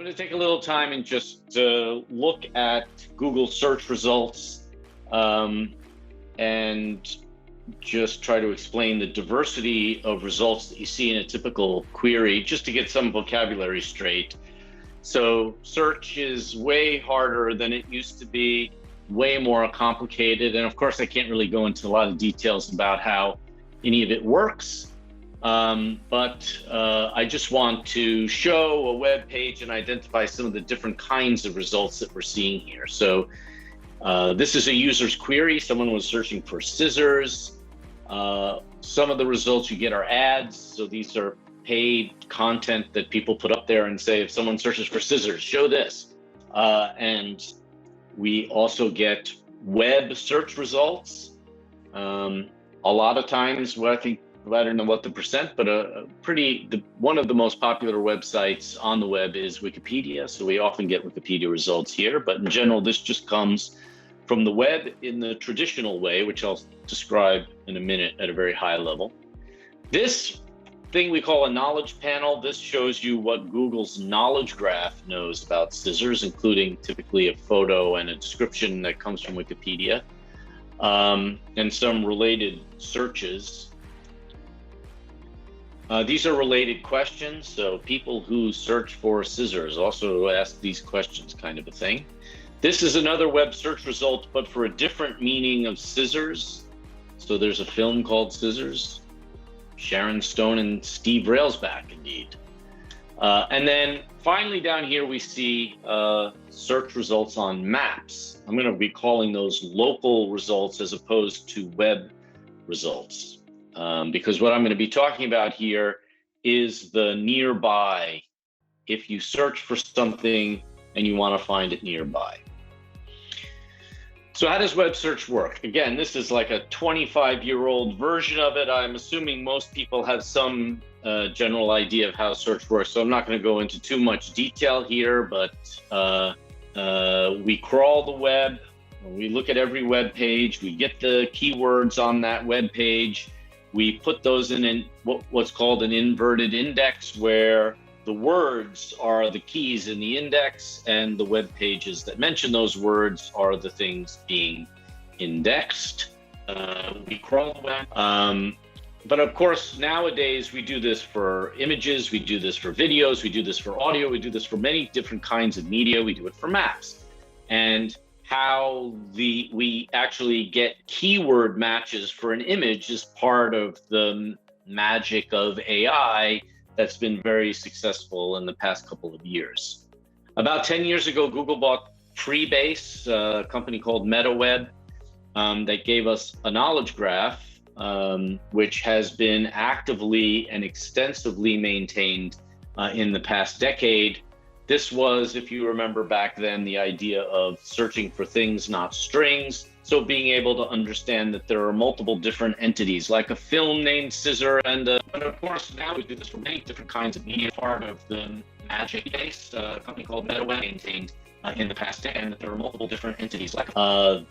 I'm going to take a little time and just look at Google search results and just try to explain the diversity of results that you see in a typical query, just to get some vocabulary straight. So search is way harder than it used to be, way more complicated. And of course, I can't really go into a lot of details about how any of it works. But I just want to show a web page and identify some of the different kinds of results that we're seeing here. So this is a user's query. Someone was searching for scissors. Some of the results you get are ads. So these are paid content that people put up there and say, if someone searches for scissors, show this. And we also get web search results. A lot of times, I don't know what the percent, but one of the most popular websites on the web is Wikipedia. So we often get Wikipedia results here, but in general, this just comes from the web in the traditional way, which I'll describe in a minute at a very high level. This thing we call a knowledge panel, this shows you what Google's knowledge graph knows about scissors, including typically a photo and a description that comes from Wikipedia, and some related searches. These are related questions, so people who search for scissors also ask these questions, kind of a thing. This is another web search result, but for a different meaning of scissors. So there's a film called Scissors, Sharon Stone and Steve Railsback, indeed. And then finally down here we see search results on maps. I'm going to be calling those local results as opposed to web results. Because what I'm going to be talking about here is the nearby, if you search for something and you want to find it nearby. So how does web search work? Again, this is like a 25-year-old version of it. I'm assuming most people have some general idea of how search works, so I'm not going to go into too much detail here, but we crawl the web, we look at every web page, we get the keywords on that web page. We put those in what's called an inverted index, where the words are the keys in the index and the web pages that mention those words are the things being indexed. We crawl the web. But of course, nowadays we do this for images, we do this for videos, we do this for audio, we do this for many different kinds of media, we do it for maps. And how we actually get keyword matches for an image is part of the magic of AI that's been very successful in the past couple of years. About 10 years ago, Google bought Freebase, a company called MetaWeb, that gave us a knowledge graph, which has been actively and extensively maintained in the past decade. This was, if you remember back then, the idea of searching for things, not strings. So being able to understand that there are multiple different entities, like a film named Scissor, and of course now we do this for many different kinds of media. Part of the Magic Base, a company called MetaWeb, maintained in the past, and that there are multiple different entities, like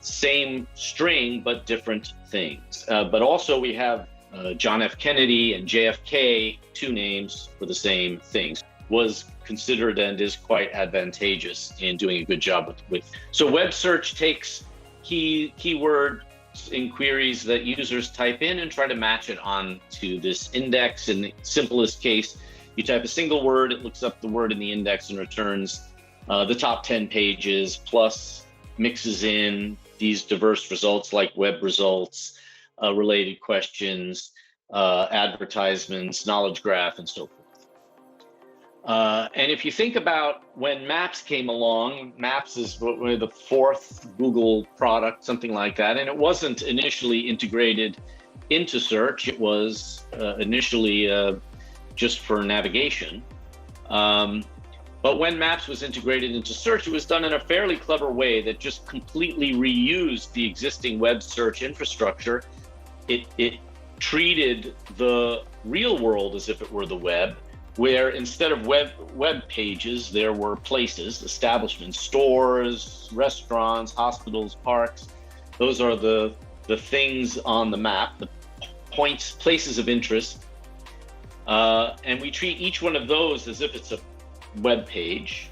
same string but different things. But also we have John F. Kennedy and JFK, two names for the same things. Was considered and is quite advantageous in doing a good job with. So web search takes keyword in queries that users type in and try to match it on to this index. In the simplest case, you type a single word, it looks up the word in the index and returns the top 10 pages, plus mixes in these diverse results like web results, related questions, advertisements, knowledge graph, and so forth. And if you think about when Maps came along, Maps is the fourth Google product, something like that, and it wasn't initially integrated into search. It was initially just for navigation. But when Maps was integrated into search, it was done in a fairly clever way that just completely reused the existing web search infrastructure. It treated the real world as if it were the web, where instead of web pages, there were places, establishments, stores, restaurants, hospitals, parks. Those are the things on the map, the points, places of interest. And we treat each one of those as if it's a web page.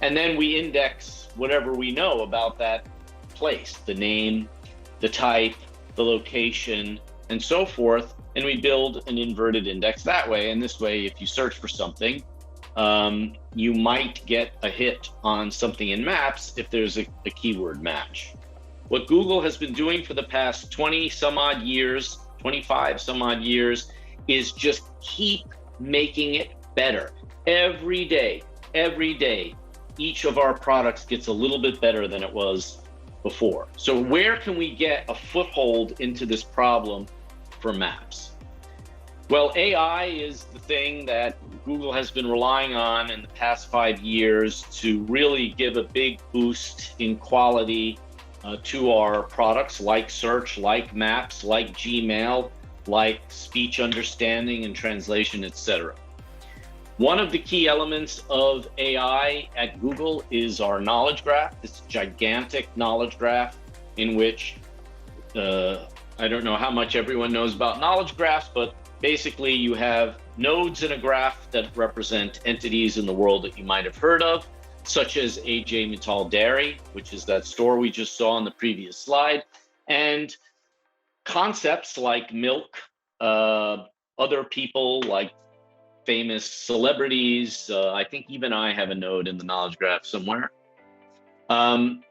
And then we index whatever we know about that place, the name, the type, the location, and so forth. And we build an inverted index that way. And this way, if you search for something, you might get a hit on something in maps if there's a keyword match. What Google has been doing for the past 20 some odd years, 25 some odd years, is just keep making it better. Every day, each of our products gets a little bit better than it was before. So where can we get a foothold into this problem for maps? Well, AI is the thing that Google has been relying on in the past 5 years to really give a big boost in quality to our products, like search, like maps, like Gmail, like speech understanding and translation, etc. One of the key elements of AI at Google is our knowledge graph, this gigantic knowledge graph in which, I don't know how much everyone knows about knowledge graphs, but basically you have nodes in a graph that represent entities in the world that you might have heard of, such as AJ Mittal Dairy, which is that store we just saw on the previous slide, and concepts like milk, other people like famous celebrities. I think even I have a node in the knowledge graph somewhere. The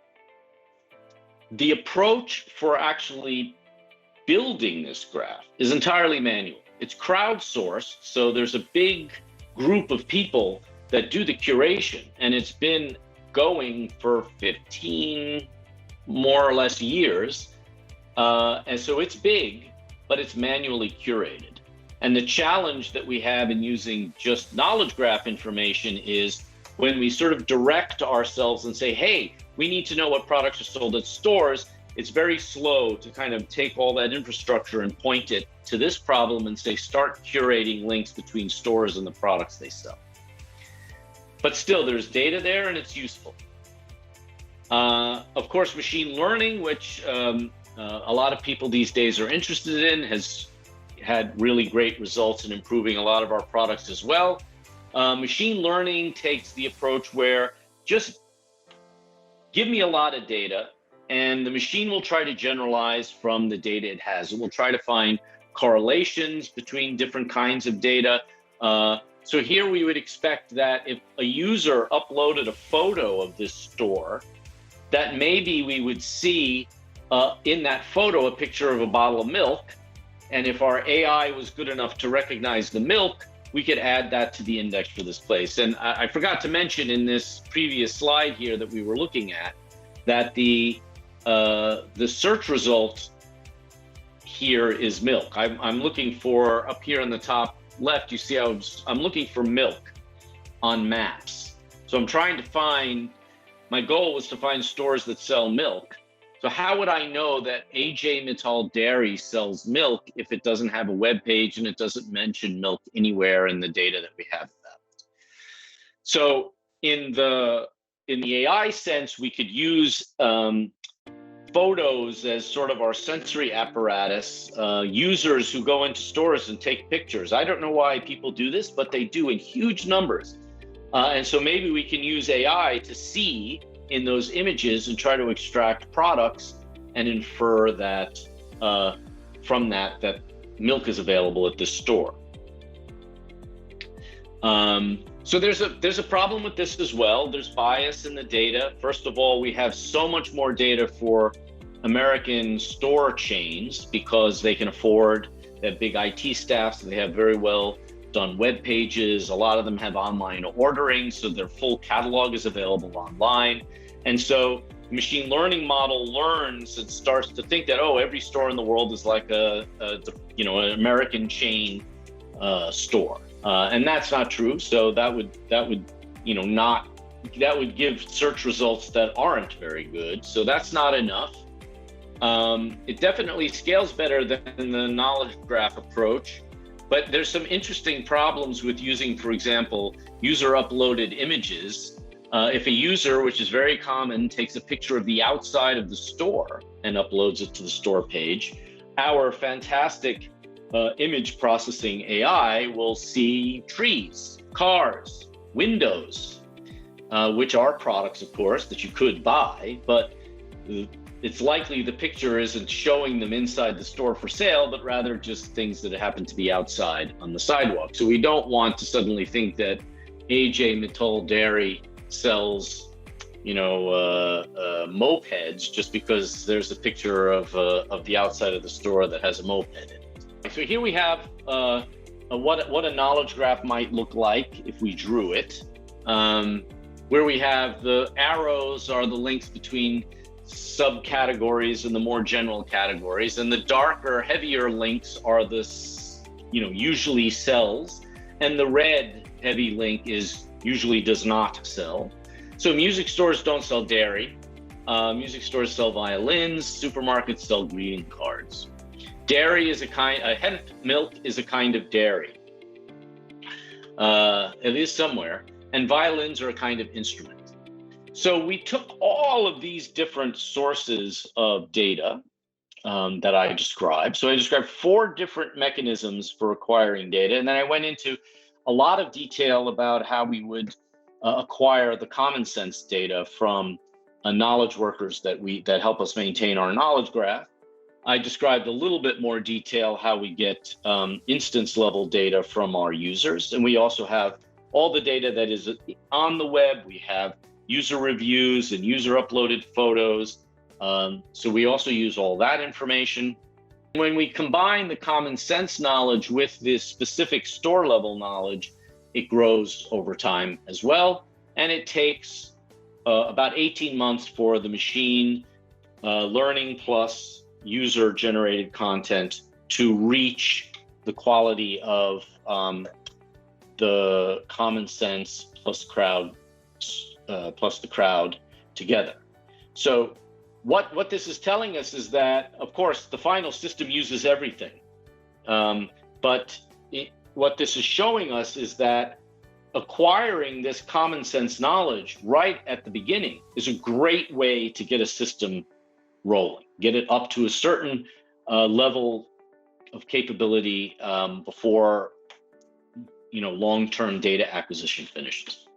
approach for actually building this graph is entirely manual. It's crowdsourced, so there's a big group of people that do the curation, and it's been going for 15 more or less years. And so it's big, but it's manually curated. And the challenge that we have in using just knowledge graph information is when we sort of direct ourselves and say, hey, we need to know what products are sold at stores, it's very slow to kind of take all that infrastructure and point it to this problem and say, start curating links between stores and the products they sell. But still, there's data there and it's useful. Of course, machine learning, which a lot of people these days are interested in, has had really great results in improving a lot of our products as well. Machine learning takes the approach where just give me a lot of data and the machine will try to generalize from the data it has. It will try to find correlations between different kinds of data. So here we would expect that if a user uploaded a photo of this store, that maybe we would see in that photo a picture of a bottle of milk. And if our AI was good enough to recognize the milk, we could add that to the index for this place. And I forgot to mention in this previous slide here that we were looking at that the search result here is milk. I'm looking for, up here on the top left, you see I'm looking for milk on maps. So I'm trying to find, my goal was to find stores that sell milk. So how would I know that AJ Mittal Dairy sells milk if it doesn't have a web page and it doesn't mention milk anywhere in the data that we have about it? So in the AI sense, we could use photos as sort of our sensory apparatus, users who go into stores and take pictures. I don't know why people do this, but they do in huge numbers. And so maybe we can use AI to see in those images and try to extract products and infer that from that milk is available at this store. So there's a problem with this as well. There's bias in the data. First of all, we have so much more data for American store chains because they can afford, they have big IT staffs, they have very well done web pages. A lot of them have online ordering, so their full catalog is available online. And so the machine learning model learns and starts to think that, oh, every store in the world is like an American chain store. And that's not true. So that would give search results that aren't very good. So that's not enough. It definitely scales better than the knowledge graph approach, but there's some interesting problems with using, for example, user uploaded images. If a user, which is very common, takes a picture of the outside of the store and uploads it to the store page, our fantastic image processing AI will see trees, cars, windows. which are products, of course, that you could buy, but it's likely the picture isn't showing them inside the store for sale, but rather just things that happen to be outside on the sidewalk. So we don't want to suddenly think that AJ Mittal Dairy sells, mopeds just because there's a picture of the outside of the store that has a moped in it. So here we have what a knowledge graph might look like if we drew it, where we have the arrows are the links between subcategories and the more general categories, and the darker, heavier links are the, usually sells, and the red heavy link is usually does not sell. So music stores don't sell dairy. Music stores sell violins. Supermarkets sell greeting cards. Dairy is hemp milk is a kind of dairy. It is somewhere, and violins are a kind of instrument. So we took all of these different sources of data that I described. So I described 4 different mechanisms for acquiring data, and then I went into a lot of detail about how we would acquire the common sense data from knowledge workers that help us maintain our knowledge graph. I described a little bit more detail how we get instance level data from our users, and we also have all the data that is on the web. We have user reviews and user uploaded photos. So we also use all that information. When we combine the common sense knowledge with this specific store level knowledge, it grows over time as well. And it takes about 18 months for the machine learning plus user generated content to reach the quality of the common sense plus the crowd together. So what this is telling us is that, of course, the final system uses everything. What this is showing us is that acquiring this common sense knowledge right at the beginning is a great way to get a system rolling, get it up to a certain level of capability before long-term data acquisition finishes.